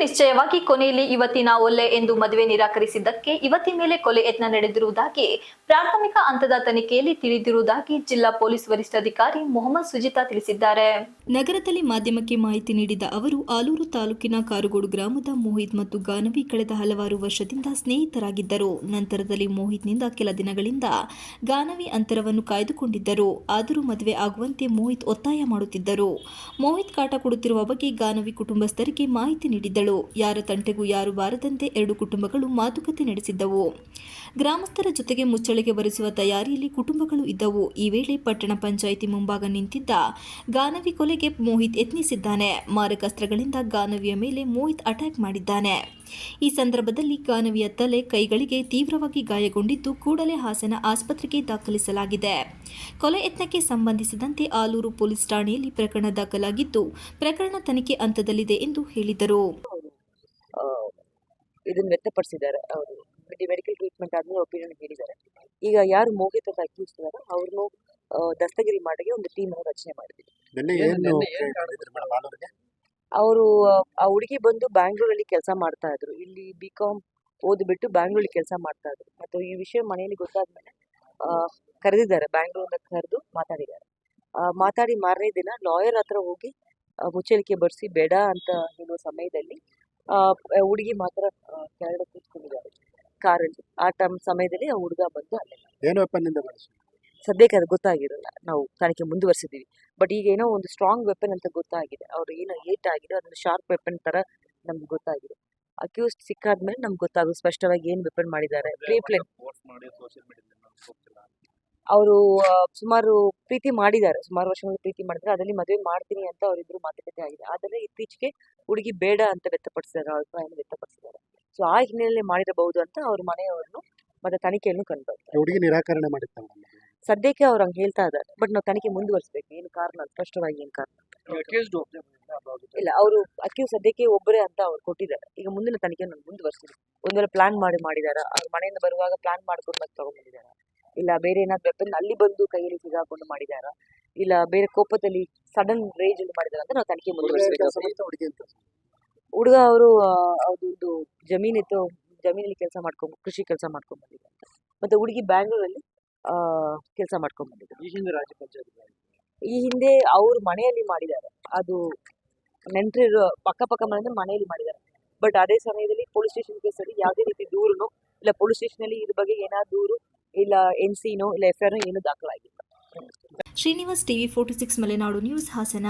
ನಿಶ್ಚಯವಾಗಿ ಕೊನೆಯಲ್ಲಿ ಯುವತಿನ ಒಲ್ಲೆ ಎಂದು ಮದುವೆ ನಿರಾಕರಿಸಿದ್ದಕ್ಕೆ ಯುವತಿ ಮೇಲೆ ಕೊಲೆ ಯತ್ನ ನಡೆದಿರುವುದಾಗಿ ಪ್ರಾಥಮಿಕ ಹಂತದ ತನಿಖೆಯಲ್ಲಿ ತಿಳಿದಿರುವುದಾಗಿ ಜಿಲ್ಲಾ ಪೊಲೀಸ್ ವರಿಷ್ಠಾಧಿಕಾರಿ ಮೊಹಮ್ಮದ್ ಸುಜಿತಾ ತಿಳಿಸಿದ್ದಾರೆ. ನಗರದಲ್ಲಿ ಮಾಧ್ಯಮಕ್ಕೆ ಮಾಹಿತಿ ನೀಡಿದ ಅವರು, ಆಲೂರು ತಾಲೂಕಿನ ಕಾರುಗೋಡು ಗ್ರಾಮದ ಮೋಹಿತ್ ಮತ್ತು ಗಾನವಿ ಕಳೆದ ಹಲವಾರು ವರ್ಷದಿಂದ ಸ್ನೇಹಿತರಾಗಿದ್ದರು. ನಂತರದಲ್ಲಿ ಮೋಹಿತ್ನಿಂದ ಕೆಲ ದಿನಗಳಿಂದ ಗಾನವಿ ಅಂತರವನ್ನು ಕಾಯ್ದುಕೊಂಡಿದ್ದರು. ಆದರೂ ಮದುವೆ ಆಗುವಂತೆ ಮೋಹಿತ್ ಒತ್ತಾಯ ಮಾಡುತ್ತಿದ್ದರು. ಮೋಹಿತ್ ಕಾಟ ಕೊಡುತ್ತಿರುವ ಬಗ್ಗೆ ಗಾನವಿ ಕುಟುಂಬಸ್ಥರಿಗೆ ಮಾಹಿತಿ ನೀಡಿದ್ದಳು. ಯಾರ ತಂಟೆಗೂ ಯಾರು ಬಾರದಂತೆ ಎರಡು ಕುಟುಂಬಗಳು ಮಾತುಕತೆ ನಡೆಸಿದ್ದವು. ಗ್ರಾಮಸ್ಥರ ಜೊತೆಗೆ ಮುಚ್ಚಳಿಗೆ ಬರೆಸುವ ತಯಾರಿಯಲ್ಲಿ ಕುಟುಂಬಗಳು ಇದ್ದವು. ಈ ವೇಳೆ ಪಟ್ಟಣ ಪಂಚಾಯಿತಿ ಮುಂಭಾಗ ನಿಂತಿದ್ದ ಗಾನವಿ ಕೊಲೆಗೆ ಮೋಹಿತ್ ಯತ್ನಿಸಿದ್ದಾನೆ. ಮಾರಕಾಸ್ತ್ರಗಳಿಂದ ಗಾನವಿಯ ಮೇಲೆ ಮೋಹಿತ್ ಅಟ್ಯಾಕ್ ಮಾಡಿದ್ದಾನೆ. ಈ ಸಂದರ್ಭದಲ್ಲಿ ಗಾನವಿಯ ತಲೆ, ಕೈಗಳಿಗೆ ತೀವ್ರವಾಗಿ ಗಾಯಗೊಂಡಿದ್ದು ಕೂಡಲೇ ಹಾಸನ ಆಸ್ಪತ್ರೆಗೆ ದಾಖಲಿಸಲಾಗಿದೆ. ಕೊಲೆ ಯತ್ನಕ್ಕೆ ಸಂಬಂಧಿಸಿದಂತೆ ಆಲೂರು ಪೊಲೀಸ್ ಠಾಣೆಯಲ್ಲಿ ಪ್ರಕರಣ ದಾಖಲಾಗಿದ್ದು, ಪ್ರಕರಣ ತನಿಖೆ ಹಂತದಲ್ಲಿದೆ ಎಂದು ಹೇಳಿದರು. ಇದನ್ನು ವ್ಯಕ್ತಪಡಿಸಿದ್ದಾರೆ. ಅವರು ಮೆಡಿಕಲ್ ಟ್ರೀಟ್ಮೆಂಟ್ ಆದ್ಮೇಲೆ ಒಪಿನಿಯನ್ ಹೇಳಿದ್ದಾರೆ. ಈಗ ಯಾರು ಮೋಹಿತ್ ಅಂತ ಅಕ್ಯೂಸ್ ಇದ್ದಾರೋ ಅವ್ರನ್ನು ದಸ್ತಗಿರಿ ಮಾಡಿಗೆ ಒಂದು ಟೀಮ್ ಅನ್ನು ರಚನೆ ಮಾಡಿದ್ವಿ. ಅವರು ಆ ಹುಡುಗಿ ಬಂದು ಬ್ಯಾಂಗ್ಳೂರಲ್ಲಿ ಕೆಲಸ ಮಾಡ್ತಾ ಇದ್ರು. ಇಲ್ಲಿ BCom ಓದ್ಬಿಟ್ಟು ಬ್ಯಾಂಗ್ಳೂರಲ್ಲಿ ಕೆಲಸ ಮಾಡ್ತಾ ಇದ್ರು. ಮತ್ತು ಈ ವಿಷಯ ಮನೆಯಲ್ಲಿ ಗೊತ್ತಾದ್ಮೇಲೆ ಕರೆದಿದ್ದಾರೆ. ಬ್ಯಾಂಗ್ಳೂರಿಂದ ಕರೆದು ಮಾತಾಡಿದ್ದಾರೆ. ಮಾತಾಡಿ ಮಾರನೇ ದಿನ ಲಾಯರ್ ಹತ್ರ ಹೋಗಿ ಮುಚ್ಚಳಿಕೆ ಬರ್ಸಿ ಬೇಡ ಅಂತ ಹೇಳುವ ಸಮಯದಲ್ಲಿ ಹುಡುಗಿ ಮಾತ್ರ ಕೆಳಗಡೆ ಕೂತ್ಕೊಂಡಿದ್ದಾರೆ ಕಾರಲ್ಲಿ. ಆ ಸಮಯದಲ್ಲಿ ಆ ಹುಡುಗ ಬಂದು ಸದ್ಯಕ್ಕೆ ಅದು ಗೊತ್ತಾಗಿರಲ್ಲ. ನಾವು ತನಿಖೆ ಮುಂದುವರಿಸಿದೀವಿ. ಬಟ್ ಈಗ ಏನೋ ಒಂದು ಸ್ಟ್ರಾಂಗ್ ವೆಪನ್ ಅಂತ ಗೊತ್ತಾಗಿದೆ. ಅವ್ರು ಏನೋ ಏಟ್ ಆಗಿದೆ, ಅದೊಂದು ಶಾರ್ಪ್ ವೆಪನ್ ತರ ನಮ್ಗೆ ಗೊತ್ತಾಗಿದೆ. ಅಕ್ಯೂಸ್ ಸಿಕ್ಕಾದ್ಮೇಲೆ ನಮ್ಗೆ ಗೊತ್ತಾಗೋದು ಸ್ಪಷ್ಟವಾಗಿ ಏನ್ ವೆಪನ್ ಮಾಡಿದ್ದಾರೆ. ಅವರು ಸುಮಾರು ಪ್ರೀತಿ ಮಾಡಿದ್ದಾರೆ, ಸುಮಾರು ವರ್ಷಗಳ ಪ್ರೀತಿ ಮಾಡಿದ್ದಾರೆ. ಅದರಲ್ಲಿ ಮದುವೆ ಮಾಡ್ತೀನಿ ಅಂತ ಅವರಿಬ್ರು ಮಾತುಕತೆ ಆಗಿದೆ. ಆದರೆ ಇತ್ತೀಚೆಗೆ ಹುಡುಗಿ ಬೇಡ ಅಂತ ವ್ಯಕ್ತಪಡಿಸಿದ್ದಾರೆ, ಅಭಿಪ್ರಾಯವನ್ನು ವ್ಯಕ್ತಪಡಿಸಿದ್ದಾರೆ. ಸೊ ಆ ಹಿನ್ನೆಲೆಯಲ್ಲಿ ಮಾಡಿರಬಹುದು ಅಂತ ಅವ್ರ ಮನೆಯವ್ರನ್ನು ಮತ್ತೆ ತನಿಖೆಯನ್ನು ಕಂಡುಬರ್ತಾರೆ. ಹುಡುಗಿ ನಿರಾಕರಣೆ ಮಾಡಿರ್ತಾರೆ. ಸದ್ಯಕ್ಕೆ ಅವ್ರು ಹಂಗೆ ಹೇಳ್ತಾ ಇದ್ದಾರೆ. ಬಟ್ ನಾವು ತನಿಖೆ ಮುಂದುವರಿಸಬೇಕು. ಏನು ಕಾರಣ ಸ್ಪಷ್ಟವಾಗಿ ಏನು ಕಾರಣ ಇಲ್ಲ. ಅವರು ಅಕ್ಯೂಸ್ ಸದ್ಯಕ್ಕೆ ಒಬ್ಬರೇ ಅಂತ ಅವ್ರು ಕೊಟ್ಟಿದ್ದಾರೆ. ಈಗ ಮುಂದಿನ ತನಿಖೆಯನ್ನು ಮುಂದುವರಿಸಿದ್ರು. ಒಂದು ವೇಳೆ ಪ್ಲಾನ್ ಮಾಡಿದಾರ, ಅವ್ರ ಮನೆಯಿಂದ ಬರುವಾಗ ಪ್ಲಾನ್ ಮಾಡ್ಕೊಂಡು ಮತ್ತೆ ತಗೊಂಡ್ಬಂದಿದ್ದಾರೆ, ಇಲ್ಲ ಬೇರೆ ಏನಾದ್ರು ವೆಪನ್ ಅಲ್ಲಿ ಬಂದು ಕೈಯಲ್ಲಿ ಸಿಗಾಕೊಂಡು ಮಾಡಿದಾರ, ಇಲ್ಲ ಬೇರೆ ಕೋಪದಲ್ಲಿ ಸಡನ್ ರೇಜ್ ಅಲ್ಲಿ ಮಾಡಿದಾರ ಅಂತ ನಾವು ತನಿಖೆ ಮುಂದುವರಿಸಬೇಕು. ಹುಡುಗ ಅವರು ಅವ್ರದ್ದು ಜಮೀನಿತ್ತು, ಜಮೀನಲ್ಲಿ ಕೆಲಸ ಮಾಡ್ಕೊಂಡು ಕೃಷಿ ಕೆಲಸ ಮಾಡ್ಕೊಂಡ್ ಬಂದಿದ್ದಾರೆ. ಮತ್ತೆ ಹುಡುಗಿ ಬ್ಯಾಂಗ್ಳೂರಲ್ಲಿ ಕೆಲಸ ಮಾಡ್ಕೊಂಡ್ ಬಂದಿದ್ದಾರೆ. ಈ ಹಿಂದೆ ಅವ್ರ ಮನೆಯಲ್ಲಿ ಮಾಡಿದ್ದಾರೆ. ಅದು ನೆಂಟರು ಪಕ್ಕ ಮನೆಯಲ್ಲಿ ಮಾಡಿದ್ದಾರೆ. ಬಟ್ ಅದೇ ಸಮಯದಲ್ಲಿ ಪೊಲೀಸ್ ಸ್ಟೇಷನ್ ಕೇಸಲ್ಲಿ ಯಾವುದೇ ರೀತಿ ದೂರುನು ಇಲ್ಲ, ಪೊಲೀಸ್ ಸ್ಟೇಷನ್ ಅಲ್ಲಿ ಇದ್ರ ಬಗ್ಗೆ ಏನಾದ್ರು ದೂರು ಇಲ್ಲ, NC ನೋ ಇಲ್ಲ FIR ಏನು ದಾಖಲಾಗಿಲ್ಲ. Srinivas, TV 46 Malenadu news, Hassan.